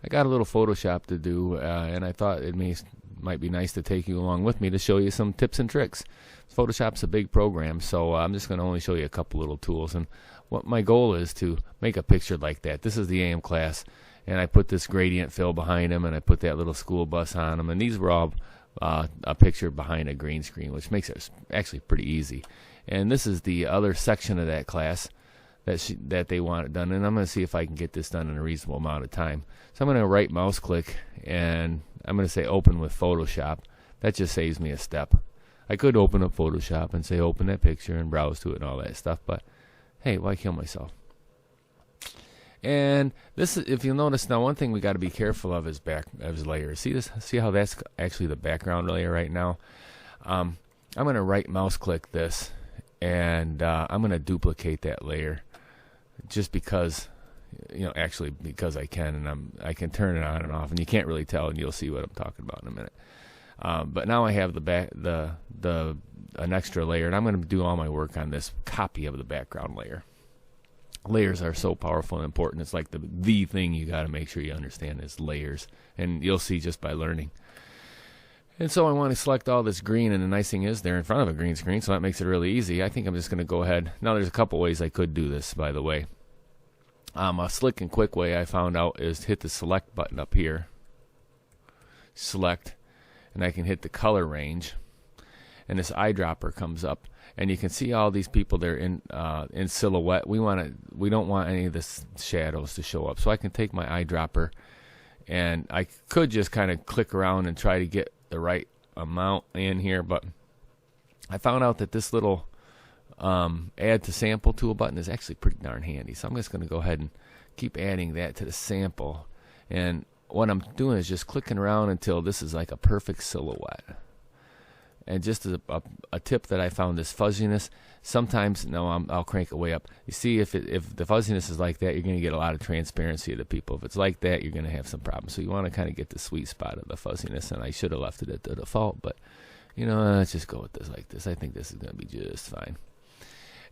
I got a little Photoshop to do, and I thought it might be nice to take you along with me to show you some tips and tricks. Photoshop's a big program, so I'm just going to only show you a couple little tools. And what my goal is to make a picture like that. This is the AM class, and I put this gradient fill behind them, and I put that little school bus on them, and these were all a picture behind a green screen, which makes it actually pretty easy. And this is the other section of that class that they want it done, and I'm going to see if I can get this done in a reasonable amount of time. So I'm going to right mouse click, and I'm going to say open with Photoshop. That just saves me a step. I could open up Photoshop and say open that picture and browse to it and all that stuff, but hey, why kill myself? And this is, if you'll notice now, one thing we got to be careful of is layers. See how that's actually the background layer right now. I'm going to right mouse click this, and I'm going to duplicate that layer, just because, actually because I can, and I can turn it on and off, and you can't really tell, and you'll see what I'm talking about in a minute. But now I have an extra layer, and I'm going to do all my work on this copy of the background layer. Layers are so powerful and important. It's like the thing you got to make sure you understand is layers, and you'll see just by learning. And so I want to select all this green, and the nice thing is they're in front of a green screen, so that makes it really easy. I think I'm just going to go ahead. Now there's a couple ways I could do this, by the way. A slick and quick way I found out is to hit the select button up here. Select, and I can hit the color range, and this eyedropper comes up, and you can see all these people there in silhouette. We don't want any of the shadows to show up, so I can take my eyedropper, and I could just kind of click around and try to get the right amount in here, but I found out that this little add to sample tool button is actually pretty darn handy. So I'm just going to go ahead and keep adding that to the sample, and what I'm doing is just clicking around until this is like a perfect silhouette. And just as a tip that I found, this fuzziness, sometimes, I'll crank it way up. You see, if the fuzziness is like that, you're going to get a lot of transparency to people. If it's like that, you're going to have some problems. So you want to kind of get the sweet spot of the fuzziness, and I should have left it at the default, but let's just go with this like this. I think this is going to be just fine.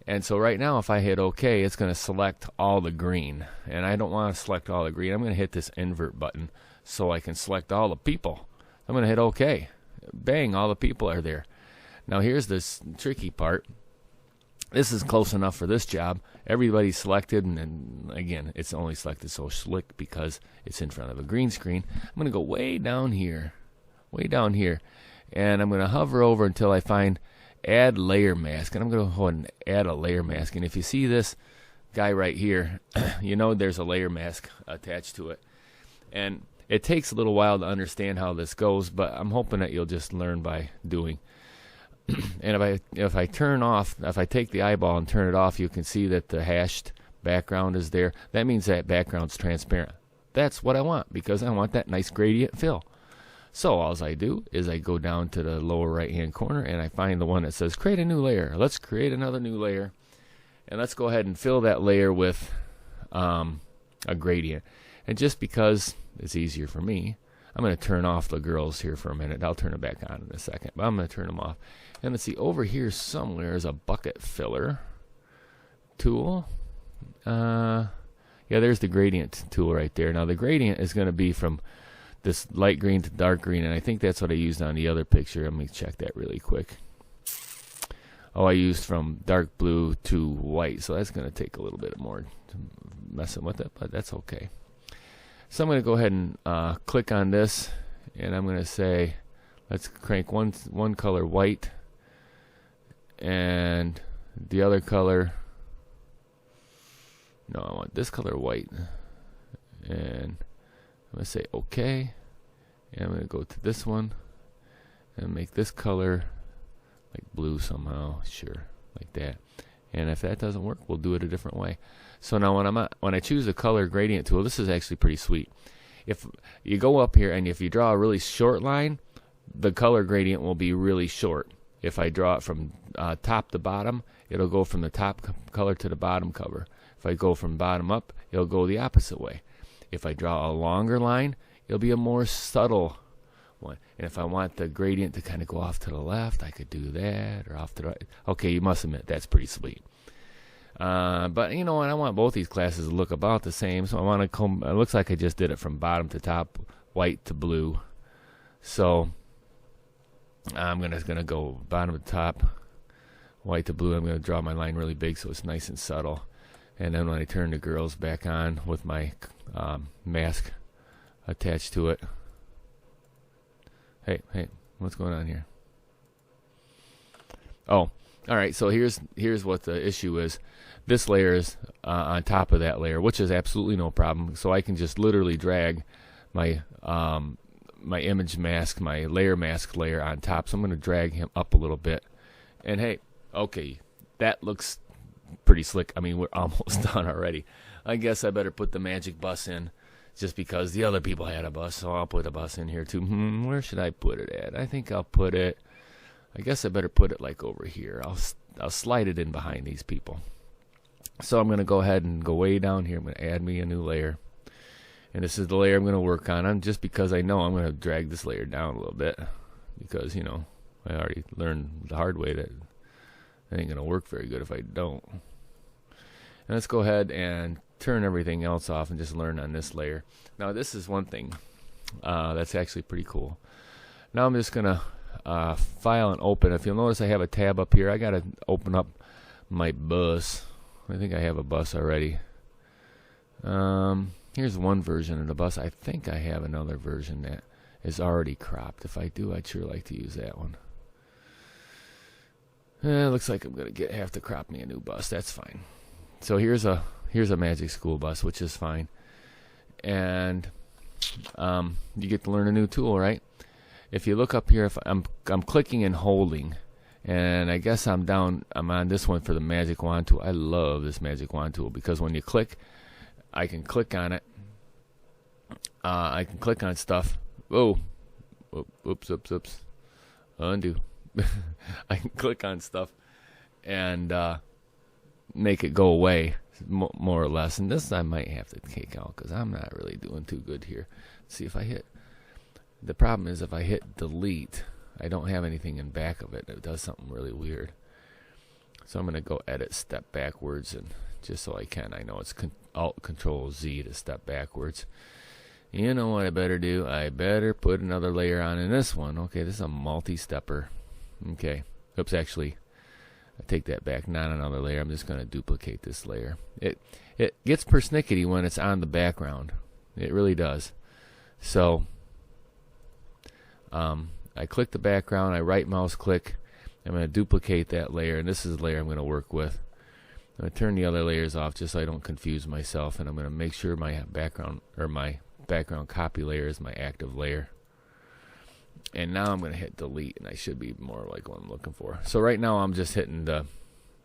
And so right now, if I hit OK, it's going to select all the green, and I don't want to select all the green. I'm going to hit this invert button so I can select all the people. I'm going to hit OK. Bang, all the people are there. Now here's this tricky part. This is close enough for this job. Everybody's selected, and again, it's only selected so slick because it's in front of a green screen. I'm going to go way down here, and I'm going to hover over until I find add layer mask, and I'm going to go ahead and add a layer mask. And if you see this guy right here, there's a layer mask attached to it. And it takes a little while to understand how this goes, but I'm hoping that you'll just learn by doing. And if I take the eyeball and turn it off, you can see that the hashed background is there. That means that background's transparent. That's what I want, because I want that nice gradient fill. So all I do is I go down to the lower right-hand corner, and I find the one that says create a new layer. Let's create another new layer, and let's go ahead and fill that layer with a gradient. And just because it's easier for me, I'm going to turn off the girls here for a minute. I'll turn it back on in a second, but I'm going to turn them off. And let's see, over here somewhere is a bucket filler tool. Yeah, there's the gradient tool right there. Now the gradient is going to be from this light green to dark green, and I think that's what I used on the other picture. Let me check that really quick. Oh, I used from dark blue to white, so that's going to take a little bit more messing with it, but that's okay. So I'm going to go ahead and click on this, and I'm going to say, let's crank one color white, and the other color, no, I want this color white, and I'm going to say OK, and I'm going to go to this one, and make this color like blue somehow, sure, like that. And if that doesn't work, we'll do it a different way. So now when I choose the color gradient tool, this is actually pretty sweet. If you go up here and if you draw a really short line, the color gradient will be really short. If I draw it from top to bottom, it'll go from the top color to the bottom color. If I go from bottom up, it'll go the opposite way. If I draw a longer line, it'll be a more subtle one. And if I want the gradient to kind of go off to the left, I could do that, or off to the right. Okay, you must admit that's pretty sweet. But you know what? I want both these classes to look about the same, so I want to comb. It looks like I just did it from bottom to top, white to blue. So I'm gonna go bottom to top, white to blue. I'm gonna draw my line really big so it's nice and subtle. And then when I turn the girls back on with my mask attached to it. Hey, what's going on here? Oh, all right. So here's what the issue is. This layer is on top of that layer, which is absolutely no problem. So I can just literally drag my my image mask, my layer mask layer on top. So I'm going to drag him up a little bit. And hey, okay, that looks pretty slick. I mean, we're almost done already. I guess I better put the magic bus in just because the other people had a bus, so I'll put a bus in here too. Where should I put it at? I think I'll put it, I guess I better put it like over here. I'll slide it in behind these people. So I'm going to go ahead and go way down here. I'm going to add me a new layer. And this is the layer I'm going to work on. Just because I know I'm going to drag this layer down a little bit. Because, you know, I already learned the hard way that it ain't going to work very good if I don't. And let's go ahead and turn everything else off and just learn on this layer. Now this is one thing that's actually pretty cool. Now I'm just going to file and open. If you'll notice I have a tab up here. I got to open up my bus. I think I have a bus already. Here's one version of the bus. I think I have another version that is already cropped. If I do, I'd sure like to use that one. Looks like I'm going to have to crop me a new bus. That's fine. So here's a Magic School Bus, which is fine. And you get to learn a new tool, right? If you look up here, if I'm clicking and holding, and I guess I'm on this one for the Magic Wand tool. I love this Magic Wand tool because when you click, I can click on it. I can click on stuff. Whoa. Oops. Undo. I can click on stuff and make it go away, more or less. And this I might have to take out because I'm not really doing too good here. Let's see if I hit. The problem is if I hit delete, I don't have anything in back of it. It does something really weird. So I'm going to go edit, step backwards, and just so I can. I know it's Alt Control Z to step backwards. You know what I better do? I better put another layer on in this one. Okay, this is a multi-stepper. Okay. Oops, actually, I take that back. Not another layer. I'm just going to duplicate this layer. It gets persnickety when it's on the background. It really does. So I click the background. I right mouse click. I'm going to duplicate that layer, and this is the layer I'm going to work with. I'm going to turn the other layers off just so I don't confuse myself, and I'm going to make sure my background copy layer is my active layer. And now I'm going to hit delete, and I should be more like what I'm looking for. So right now I'm just hitting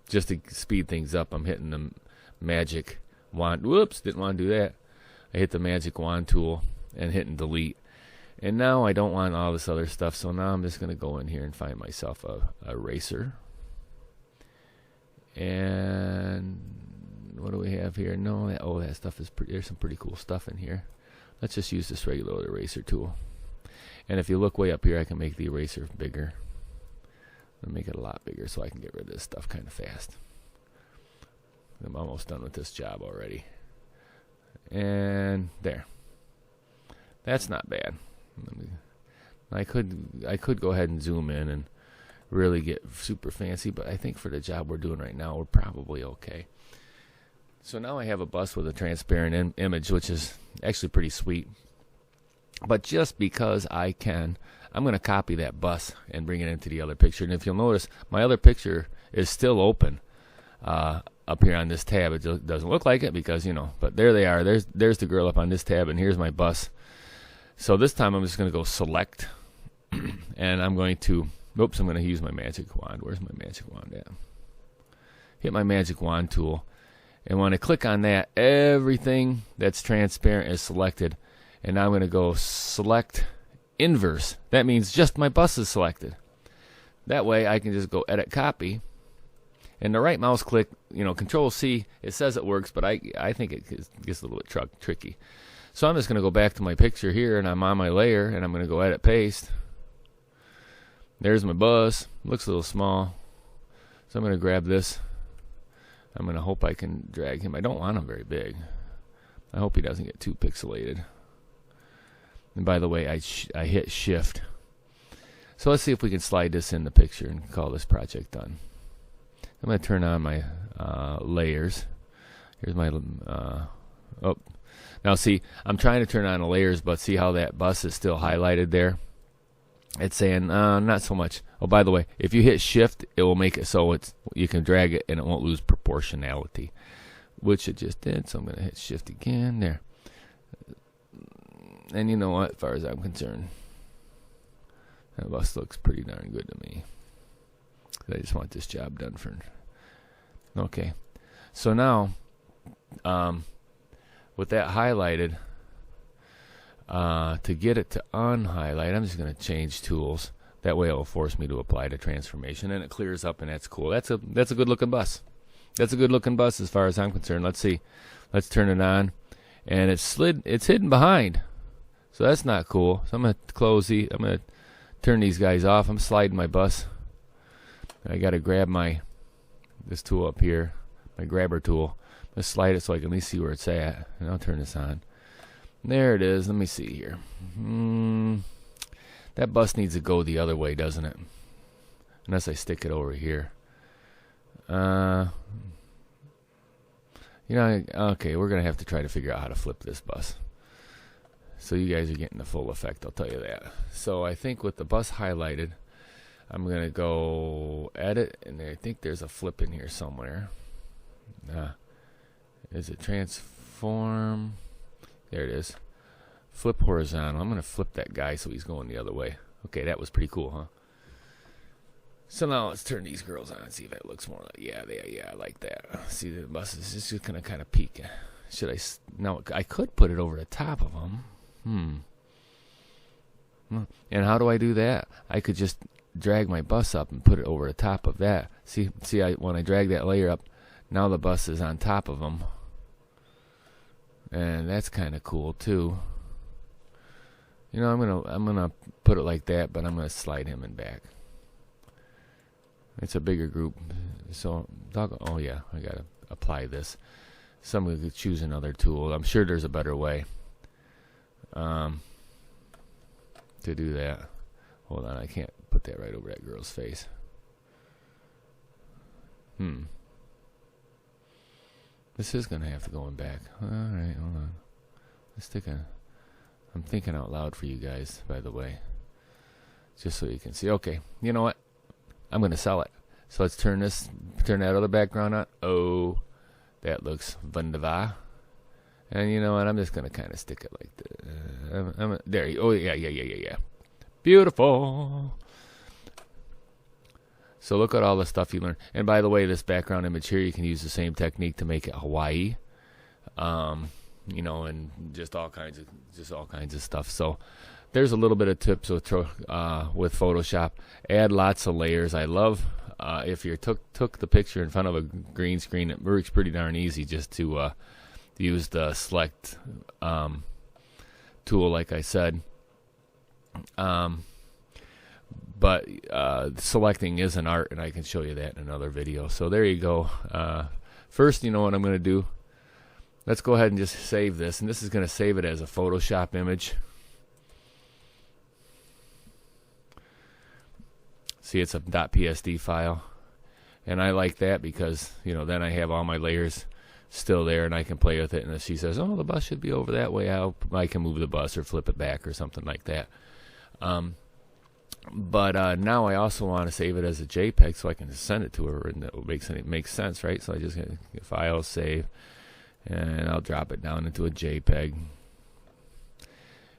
just to speed things up, I'm hitting the Magic Wand. Whoops, didn't want to do that. I hit the Magic Wand tool and hitting delete. And now I don't want all this other stuff, so now I'm just going to go in here and find myself a eraser. And what do we have here? No, that stuff is there's some pretty cool stuff in here. Let's just use this regular eraser tool. And if you look way up here, I can make the eraser bigger. I'll make it a lot bigger so I can get rid of this stuff kind of fast. I'm almost done with this job already. And there. That's not bad. I could go ahead and zoom in and really get super fancy, but I think for the job we're doing right now, we're probably okay. So now I have a bus with a transparent image, which is actually pretty sweet. But just because I can, I'm going to copy that bus and bring it into the other picture. And if you'll notice, my other picture is still open up here on this tab. It doesn't look like it because, you know, but there they are. There's the girl up on this tab, and here's my bus. So this time I'm just going to go select, and I'm going to, I'm going to use my Magic Wand. Where's my Magic Wand at? Hit my Magic Wand tool. And when I click on that, everything that's transparent is selected. And now I'm going to go select inverse. That means just my bus is selected. That way I can just go edit copy. And the right mouse click, Control C, it says it works, but I think it gets a little bit tricky. So I'm just going to go back to my picture here, and I'm on my layer, and I'm going to go edit paste. There's my bus. Looks a little small. So I'm going to grab this. I'm going to hope I can drag him. I don't want him very big. I hope he doesn't get too pixelated. And by the way, I hit shift. So let's see if we can slide this in the picture and call this project done. I'm going to turn on my layers. Here's my, oh. Now see, I'm trying to turn on the layers, but see how that bus is still highlighted there? It's saying, not so much. Oh, by the way, if you hit shift, it will make it so you can drag it and it won't lose proportionality, which it just did. So I'm going to hit shift again there. And you know what, as far as I'm concerned, that bus looks pretty darn good to me. I just want this job done for. Okay. So now, with that highlighted, to get it to unhighlight, I'm just going to change tools. That way it will force me to apply the transformation, and it clears up, and that's cool. That's a good looking bus. That's a good looking bus as far as I'm concerned. Let's see. Let's turn it on, and it's hidden behind. So that's not cool. So I'm going to close I'm going to turn these guys off. I'm sliding my bus. I got to grab this tool up here, my grabber tool. Let's slide it so I can at least see where it's at. And I'll turn this on. There it is. Let me see here. That bus needs to go the other way, doesn't it? Unless I stick it over here. Okay, we're going to have to try to figure out how to flip this bus. So you guys are getting the full effect, I'll tell you that. So I think with the bus highlighted, I'm going to go edit, and I think there's a flip in here somewhere. Is it transform? There it is. Flip horizontal. I'm going to flip that guy so he's going the other way. Okay, that was pretty cool, huh? So now let's turn these girls on and see if it looks more like, yeah, I like that. See, the bus is just going to kind of peek. Now I could put it over the top of them. And how do I do that? I could just drag my bus up and put it over the top of that. See, when I drag that layer up, now the bus is on top of them. And that's kind of cool too. You know, I'm gonna put it like that, but I'm gonna slide him in back. It's a bigger group, so oh yeah, I gotta apply this. Somebody could choose another tool. I'm sure there's a better way to do that. Hold on, I can't put that right over that girl's face. This is gonna have to go in back. All right, hold on. I'm thinking out loud for you guys, by the way, just so you can see. Okay, you know what? I'm gonna sell it. So let's turn that other background on. Oh, that looks wunderbar. And you know what? I'm just gonna kind of stick it like this. There. Oh yeah. Beautiful. So look at all the stuff you learned. And by the way, this background image here, you can use the same technique to make it Hawaii. You know, and just all kinds of stuff. So there's a little bit of tips with Photoshop. Add lots of layers. I love if you took the picture in front of a green screen, it works pretty darn easy just to use the select tool, like I said. But selecting is an art, and I can show you that in another video. So there you go. First, you know what I'm going to do? Let's go ahead and just save this, and this is going to save it as a Photoshop image. See, it's a .psd file, and I like that because, you know, then I have all my layers still there, and I can play with it. And if she says, "Oh, the bus should be over that way," I can move the bus or flip it back or something like that. But now I also want to save it as a JPEG so I can send it to her, and it makes sense, right? So I just get File, Save, and I'll drop it down into a JPEG.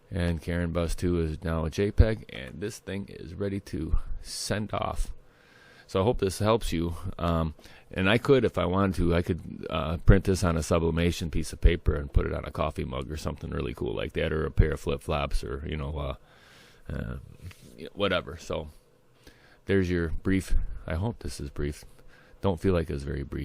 And Karen Bus 2 is now a JPEG, and this thing is ready to send off. So I hope this helps you. And I could, if I wanted to, I could print this on a sublimation piece of paper and put it on a coffee mug or something really cool like that, or a pair of flip-flops, or, you know, whatever. So there's your brief. I hope this is brief. Don't feel like it's very brief.